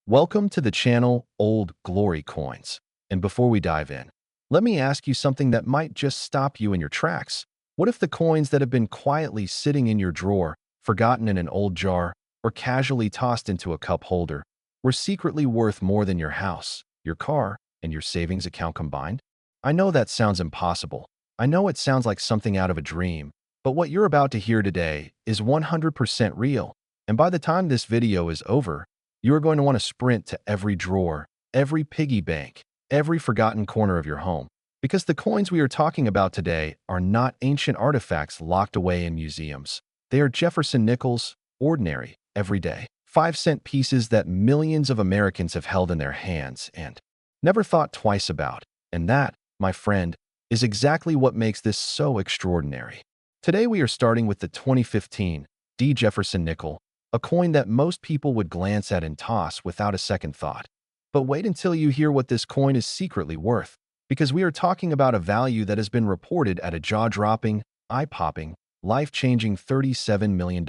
Welcome to the channel Old Glory Coins. And before we dive in, let me ask you something that might just stop you in your tracks. What if the coins that have been quietly sitting in your drawer, forgotten in an old jar, or casually tossed into a cup holder, were secretly worth more than your house, your car, and your savings account combined? I know that sounds impossible. I know it sounds like something out of a dream, but what you're about to hear today is 100% real. And by the time this video is over, you are going to want to sprint to every drawer, every piggy bank, every forgotten corner of your home. Because the coins we are talking about today are not ancient artifacts locked away in museums. They are Jefferson Nickels, ordinary, everyday, 5-cent pieces that millions of Americans have held in their hands and never thought twice about. And that, my friend, is exactly what makes this so extraordinary. Today we are starting with the 2015 Jefferson Nickel, a coin that most people would glance at and toss without a second thought. But wait until you hear what this coin is secretly worth, because we are talking about a value that has been reported at a jaw-dropping, eye-popping, life-changing $37 million.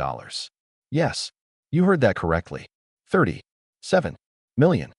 Yes, you heard that correctly. $37 million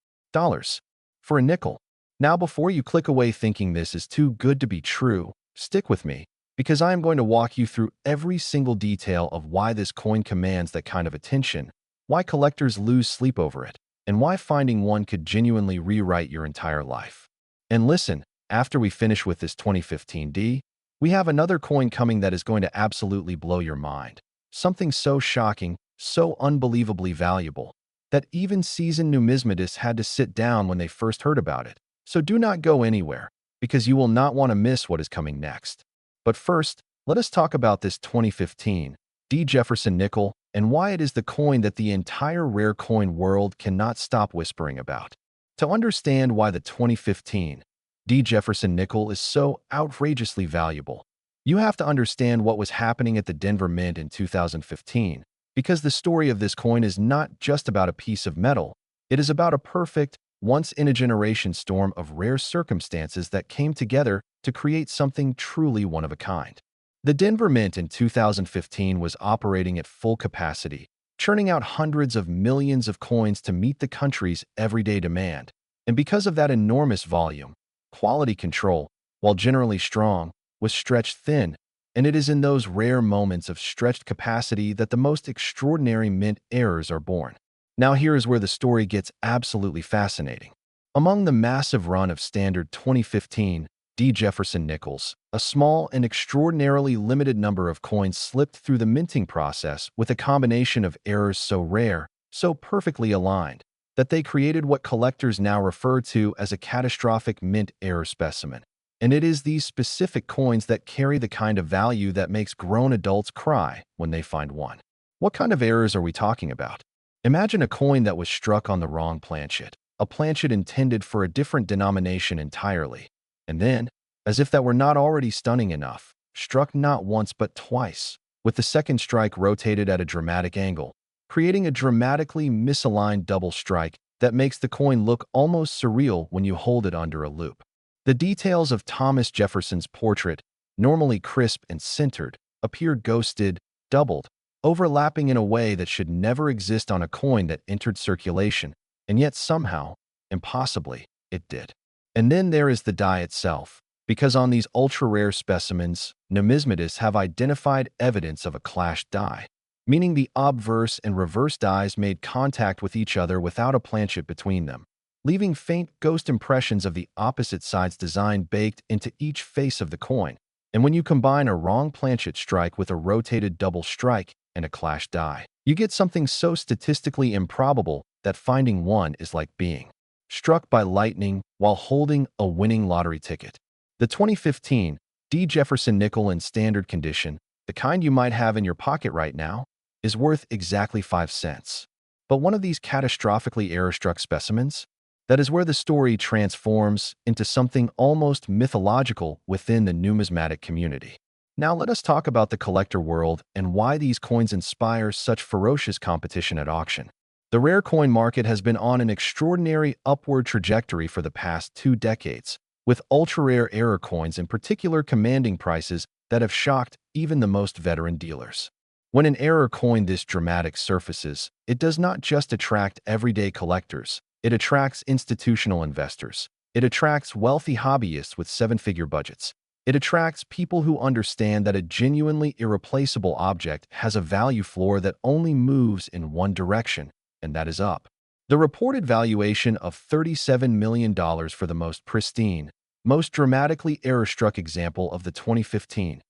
for a nickel. Now, before you click away thinking this is too good to be true, stick with me, because I am going to walk you through every single detail of why this coin commands that kind of attention, why collectors lose sleep over it, and why finding one could genuinely rewrite your entire life. And listen, after we finish with this 2015 D, we have another coin coming that is going to absolutely blow your mind. Something so shocking, so unbelievably valuable, that even seasoned numismatists had to sit down when they first heard about it. So do not go anywhere, because you will not want to miss what is coming next. But first, let us talk about this 2015 Jefferson Nickel and why it is the coin that the entire rare coin world cannot stop whispering about. To understand why the 2015 Jefferson Nickel is so outrageously valuable, you have to understand what was happening at the Denver Mint in 2015, because the story of this coin is not just about a piece of metal, it is about a perfect, once-in-a-generation storm of rare circumstances that came together to create something truly one of a kind. The Denver Mint in 2015 was operating at full capacity, churning out hundreds of millions of coins to meet the country's everyday demand. And because of that enormous volume, quality control, while generally strong, was stretched thin, and it is in those rare moments of stretched capacity that the most extraordinary mint errors are born. Now here is where the story gets absolutely fascinating. Among the massive run of standard 2015 Jefferson Nickels, a small and extraordinarily limited number of coins slipped through the minting process with a combination of errors so rare, so perfectly aligned, that they created what collectors now refer to as a catastrophic mint error specimen. And it is these specific coins that carry the kind of value that makes grown adults cry when they find one. What kind of errors are we talking about? Imagine a coin that was struck on the wrong planchet, a planchet intended for a different denomination entirely, and then, as if that were not already stunning enough, struck not once but twice, with the second strike rotated at a dramatic angle, creating a dramatically misaligned double strike that makes the coin look almost surreal when you hold it under a loupe. The details of Thomas Jefferson's portrait, normally crisp and centered, appear ghosted, doubled, overlapping in a way that should never exist on a coin that entered circulation, and yet somehow, impossibly, it did. And then there is the die itself, because on these ultra-rare specimens, numismatists have identified evidence of a clashed die, meaning the obverse and reverse dies made contact with each other without a planchet between them, leaving faint ghost impressions of the opposite side's design baked into each face of the coin. And when you combine a wrong planchet strike with a rotated double strike and a clashed die, you get something so statistically improbable that finding one is like being struck by lightning while holding a winning lottery ticket. The 2015 Jefferson Nickel in standard condition, the kind you might have in your pocket right now, is worth exactly 5 cents. But one of these catastrophically error-struck specimens? That is where the story transforms into something almost mythological within the numismatic community. Now let us talk about the collector world and why these coins inspire such ferocious competition at auction. The rare coin market has been on an extraordinary upward trajectory for the past 2 decades, with ultra-rare error coins in particular commanding prices that have shocked even the most veteran dealers. When an error coin this dramatic surfaces, it does not just attract everyday collectors, it attracts institutional investors. It attracts wealthy hobbyists with seven-figure budgets. It attracts people who understand that a genuinely irreplaceable object has a value floor that only moves in one direction, and that is up. The reported valuation of $37 million for the most pristine, most dramatically error-struck example of the 2015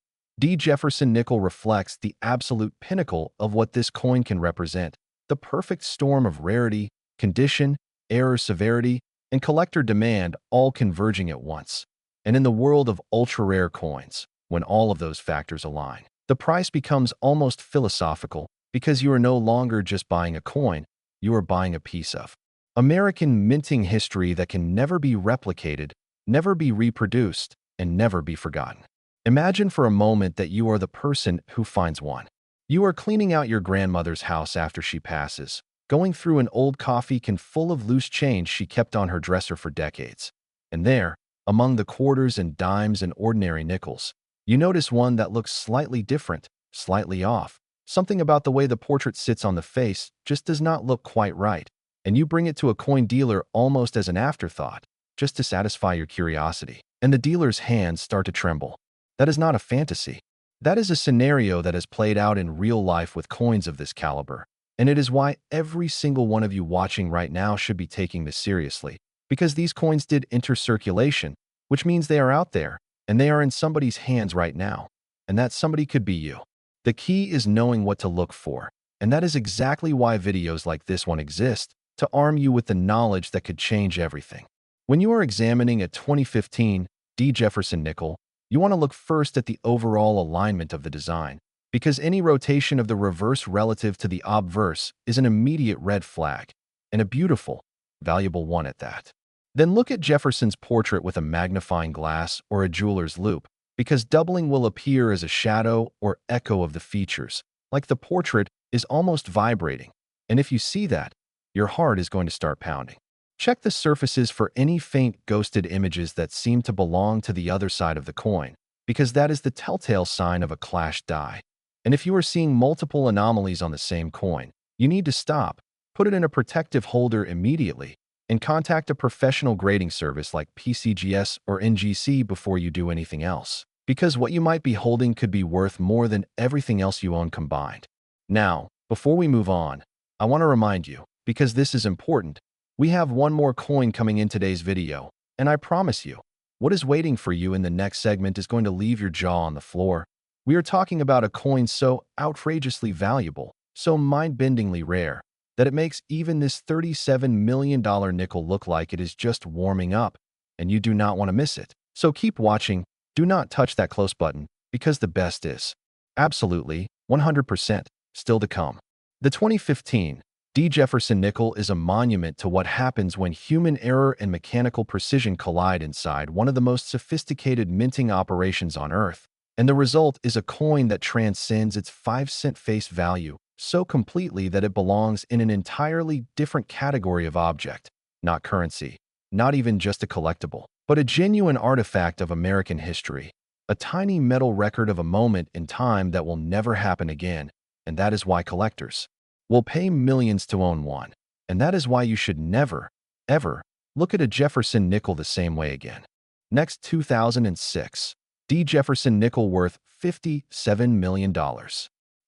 Jefferson Nickel reflects the absolute pinnacle of what this coin can represent, the perfect storm of rarity, condition, error severity, and collector demand all converging at once. And in the world of ultra-rare coins, when all of those factors align, the price becomes almost philosophical because you are no longer just buying a coin, you are buying a piece of American minting history that can never be replicated, never be reproduced, and never be forgotten. Imagine for a moment that you are the person who finds one. You are cleaning out your grandmother's house after she passes, going through an old coffee can full of loose change she kept on her dresser for decades. And there, among the quarters and dimes and ordinary nickels, you notice one that looks slightly different, slightly off. Something about the way the portrait sits on the face just does not look quite right, and you bring it to a coin dealer almost as an afterthought, just to satisfy your curiosity. And the dealer's hands start to tremble. That is not a fantasy. That is a scenario that has played out in real life with coins of this caliber. And it is why every single one of you watching right now should be taking this seriously. Because these coins did enter circulation, which means they are out there, and they are in somebody's hands right now. And that somebody could be you. The key is knowing what to look for. And that is exactly why videos like this one exist, to arm you with the knowledge that could change everything. When you are examining a 2015 Jefferson Nickel, you want to look first at the overall alignment of the design, because any rotation of the reverse relative to the obverse is an immediate red flag, and a beautiful, valuable one at that. Then look at Jefferson's portrait with a magnifying glass or a jeweler's loupe, because doubling will appear as a shadow or echo of the features, like the portrait is almost vibrating, and if you see that, your heart is going to start pounding. Check the surfaces for any faint ghosted images that seem to belong to the other side of the coin, because that is the telltale sign of a clashed die. And if you are seeing multiple anomalies on the same coin, you need to stop, put it in a protective holder immediately, and contact a professional grading service like PCGS or NGC before you do anything else, because what you might be holding could be worth more than everything else you own combined. Now, before we move on, I want to remind you, because this is important, we have one more coin coming in today's video, and I promise you, what is waiting for you in the next segment is going to leave your jaw on the floor. We are talking about a coin so outrageously valuable, so mind-bendingly rare, that it makes even this $37 million nickel look like it is just warming up, and you do not want to miss it. So keep watching, do not touch that close button, because the best is absolutely 100% still to come. The 2015 Jefferson Nickel is a monument to what happens when human error and mechanical precision collide inside one of the most sophisticated minting operations on Earth, and the result is a coin that transcends its 5-cent face value so completely that it belongs in an entirely different category of object, not currency, not even just a collectible, but a genuine artifact of American history, a tiny metal record of a moment in time that will never happen again, and that is why collectors will pay millions to own one, and that is why you should never, ever look at a Jefferson Nickel the same way again. Next, 2006, Jefferson Nickel worth $57 million.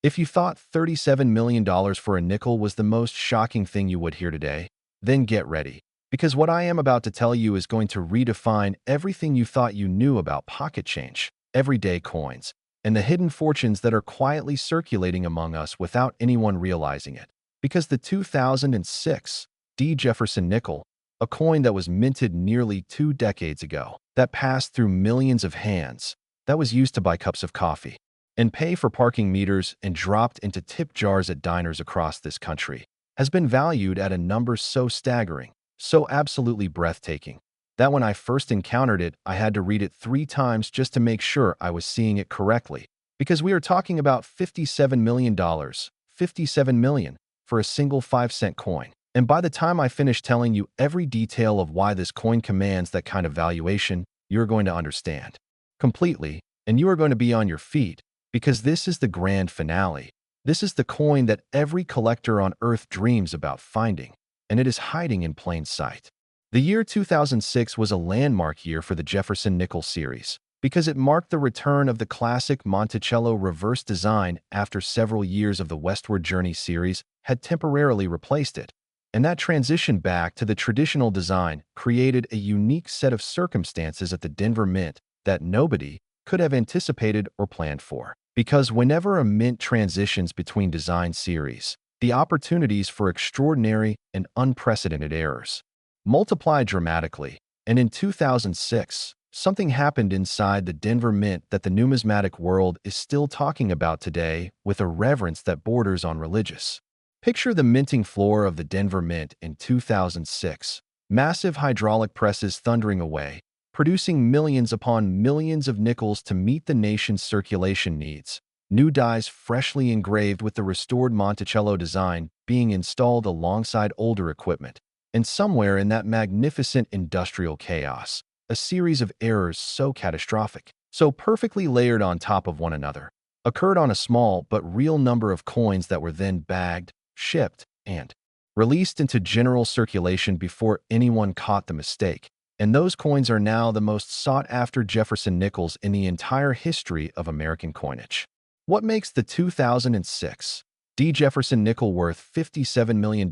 If you thought $37 million for a nickel was the most shocking thing you would hear today, then get ready, because what I am about to tell you is going to redefine everything you thought you knew about pocket change, everyday coins, and the hidden fortunes that are quietly circulating among us without anyone realizing it. Because the 2006 Jefferson Nickel, a coin that was minted nearly 2 decades ago, that passed through millions of hands, that was used to buy cups of coffee and pay for parking meters and dropped into tip jars at diners across this country, has been valued at a number so staggering, so absolutely breathtaking, that when I first encountered it, I had to read it 3 times just to make sure I was seeing it correctly. Because we are talking about $57 million, $57 million, for a single 5-cent coin. And by the time I finish telling you every detail of why this coin commands that kind of valuation, you're going to understand completely, and you are going to be on your feet, because this is the grand finale. This is the coin that every collector on Earth dreams about finding, and it is hiding in plain sight. The year 2006 was a landmark year for the Jefferson Nickel series because it marked the return of the classic Monticello reverse design after several years of the Westward Journey series had temporarily replaced it. And that transition back to the traditional design created a unique set of circumstances at the Denver Mint that nobody could have anticipated or planned for. Because whenever a mint transitions between design series, the opportunities for extraordinary and unprecedented errors multiply dramatically. And in 2006, something happened inside the Denver Mint that the numismatic world is still talking about today with a reverence that borders on religious. Picture the minting floor of the Denver Mint in 2006. Massive hydraulic presses thundering away, producing millions upon millions of nickels to meet the nation's circulation needs. New dies freshly engraved with the restored Monticello design being installed alongside older equipment. And somewhere in that magnificent industrial chaos, a series of errors so catastrophic, so perfectly layered on top of one another, occurred on a small but real number of coins that were then bagged, shipped, and released into general circulation before anyone caught the mistake. And those coins are now the most sought-after Jefferson Nickels in the entire history of American coinage. What makes the 2006 Jefferson Nickel worth $57 million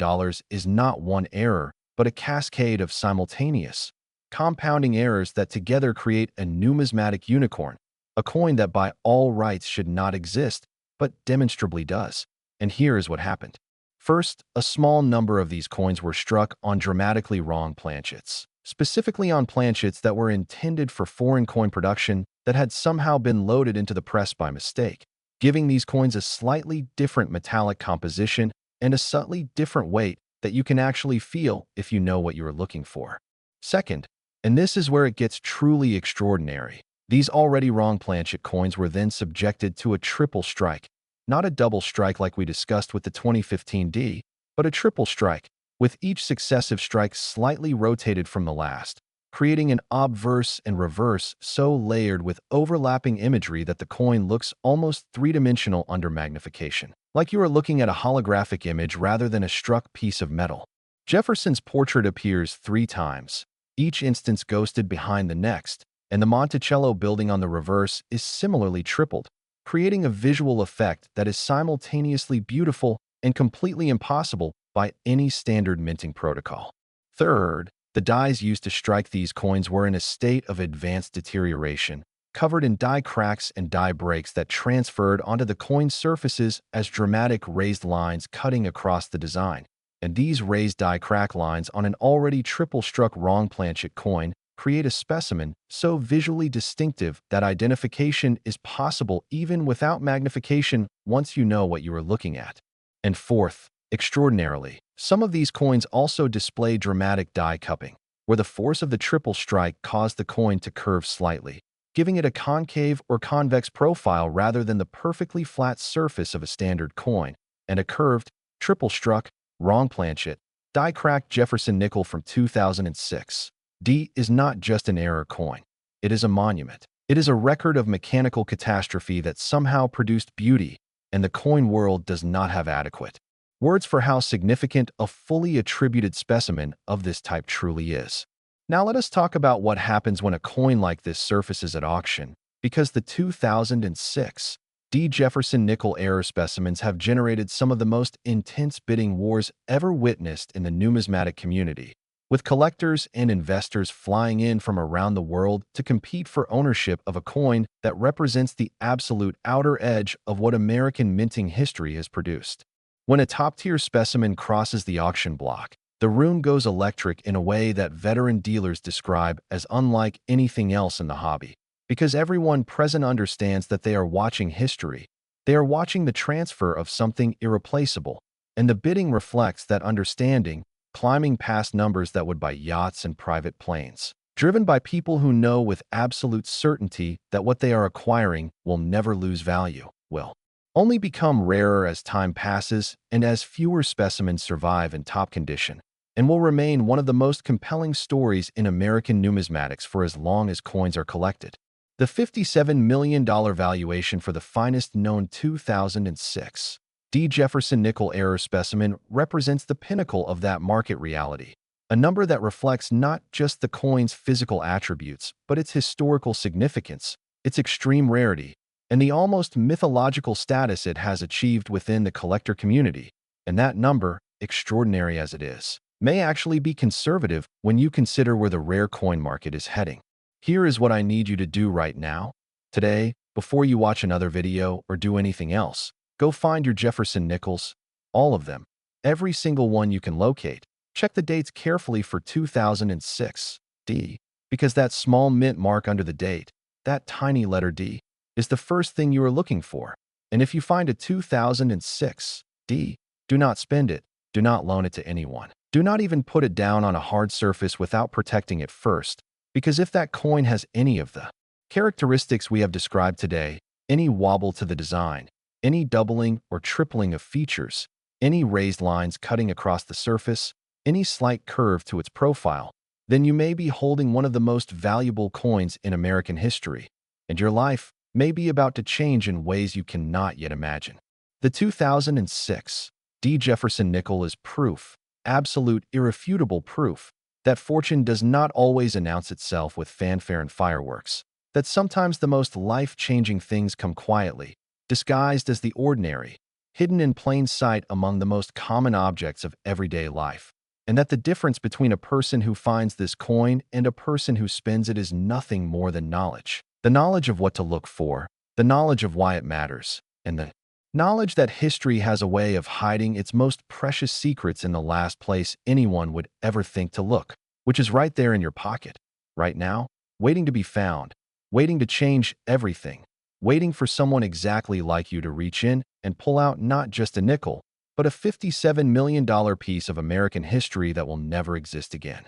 is not one error, but a cascade of simultaneous, compounding errors that together create a numismatic unicorn, a coin that by all rights should not exist, but demonstrably does. And here is what happened. First, a small number of these coins were struck on dramatically wrong planchets, specifically on planchets that were intended for foreign coin production that had somehow been loaded into the press by mistake, giving these coins a slightly different metallic composition and a subtly different weight that you can actually feel if you know what you are looking for. Second, and this is where it gets truly extraordinary, these already wrong planchet coins were then subjected to a triple strike, not a double strike like we discussed with the 2015 D, but a triple strike, with each successive strike slightly rotated from the last, creating an obverse and reverse so layered with overlapping imagery that the coin looks almost three-dimensional under magnification, like you are looking at a holographic image rather than a struck piece of metal. Jefferson's portrait appears 3 times, each instance ghosted behind the next, and the Monticello building on the reverse is similarly tripled, creating a visual effect that is simultaneously beautiful and completely impossible by any standard minting protocol. Third, the dies used to strike these coins were in a state of advanced deterioration, covered in die cracks and die breaks that transferred onto the coin surfaces as dramatic raised lines cutting across the design. And these raised die crack lines on an already triple-struck wrong planchet coin create a specimen so visually distinctive that identification is possible even without magnification once you know what you are looking at. And fourth, extraordinarily, some of these coins also display dramatic die cupping, where the force of the triple strike caused the coin to curve slightly, giving it a concave or convex profile rather than the perfectly flat surface of a standard coin, and a curved, triple-struck, wrong planchet, die-cracked Jefferson Nickel from 2006. D is not just an error coin. It is a monument. It is a record of mechanical catastrophe that somehow produced beauty, and the coin world does not have adequate words for how significant a fully attributed specimen of this type truly is. Now let us talk about what happens when a coin like this surfaces at auction, because the 2006 Jefferson Nickel error specimens have generated some of the most intense bidding wars ever witnessed in the numismatic community, with collectors and investors flying in from around the world to compete for ownership of a coin that represents the absolute outer edge of what American minting history has produced. When a top-tier specimen crosses the auction block, the room goes electric in a way that veteran dealers describe as unlike anything else in the hobby. Because everyone present understands that they are watching history, they are watching the transfer of something irreplaceable, and the bidding reflects that understanding, climbing past numbers that would buy yachts and private planes, driven by people who know with absolute certainty that what they are acquiring will never lose value, will only become rarer as time passes and as fewer specimens survive in top condition, and will remain one of the most compelling stories in American numismatics for as long as coins are collected. The $57 million valuation for the finest known 2006 D. Jefferson Nickel error specimen represents the pinnacle of that market reality, a number that reflects not just the coin's physical attributes, but its historical significance, its extreme rarity, and the almost mythological status it has achieved within the collector community. And that number, extraordinary as it is, may actually be conservative when you consider where the rare coin market is heading. Here is what I need you to do right now. Today, before you watch another video or do anything else, go find your Jefferson Nickels, all of them, every single one you can locate. Check the dates carefully for 2006 D, because that small mint mark under the date, that tiny letter D, is the first thing you are looking for. And if you find a 2006 D, do not spend it, do not loan it to anyone. Do not even put it down on a hard surface without protecting it first, because if that coin has any of the characteristics we have described today, any wobble to the design, any doubling or tripling of features, any raised lines cutting across the surface, any slight curve to its profile, then you may be holding one of the most valuable coins in American history, and your life may be about to change in ways you cannot yet imagine. The 2006 D. Jefferson Nickel is proof, absolute, irrefutable proof, that fortune does not always announce itself with fanfare and fireworks, that sometimes the most life-changing things come quietly, disguised as the ordinary, hidden in plain sight among the most common objects of everyday life, and that the difference between a person who finds this coin and a person who spends it is nothing more than knowledge. The knowledge of what to look for, the knowledge of why it matters, and the knowledge that history has a way of hiding its most precious secrets in the last place anyone would ever think to look, which is right there in your pocket, right now, waiting to be found, waiting to change everything, waiting for someone exactly like you to reach in and pull out not just a nickel, but a $57 million piece of American history that will never exist again.